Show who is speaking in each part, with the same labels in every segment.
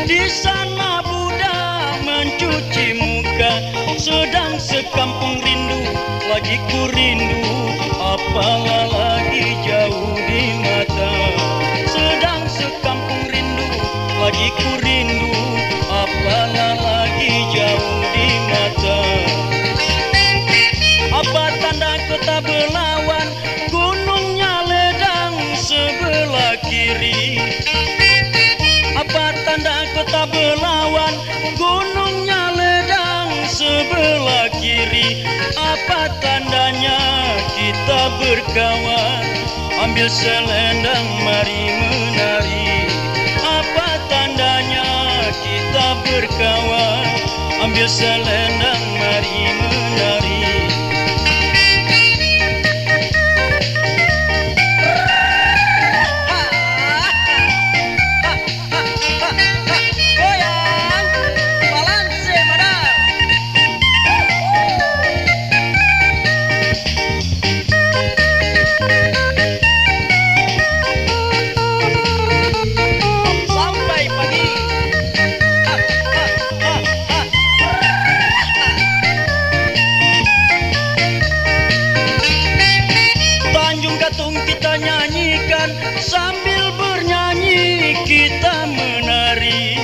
Speaker 1: Di sana Buddha mencuci muka, sedang sekampung rindu, lagi ku rindu, apalah lagi jauh di mata. Sedang sekampung rindu, lagi ku rindu, apalah lagi jauh di mata. Apa tanda kota Belawan, gunungnya Ledang sebelah kiri. Apa tanda kota Belawan, gunungnya Ledang sebelah kiri. Apa tandanya kita berkawan, ambil selendang mari menari. Apa tandanya kita berkawan, ambil selendang mari menari. Kita nyanyikan sambil bernyanyi kita menari.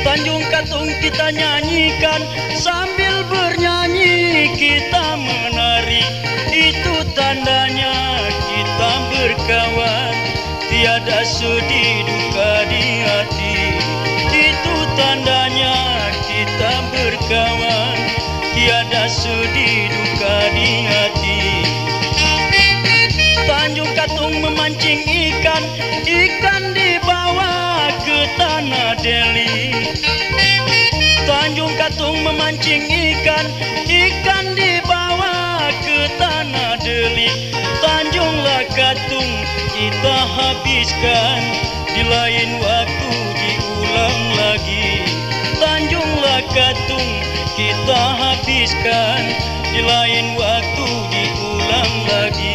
Speaker 1: Tanjung Katung kita nyanyikan sambil bernyanyi kita menari. Itu tandanya kita berkawan, tiada sedih duka di hati. Itu tandanya kita berkawan, tiada sedih duka di hati. Tanjung Katung memancing ikan, ikan dibawa ke tanah Delhi. Tanjung Katung memancing ikan, ikan dibawa ke tanah Delhi. Tanjunglah Katung kita habiskan, di lain waktu diulang lagi. Tanjunglah Katung kita habiskan, di lain waktu diulang lagi.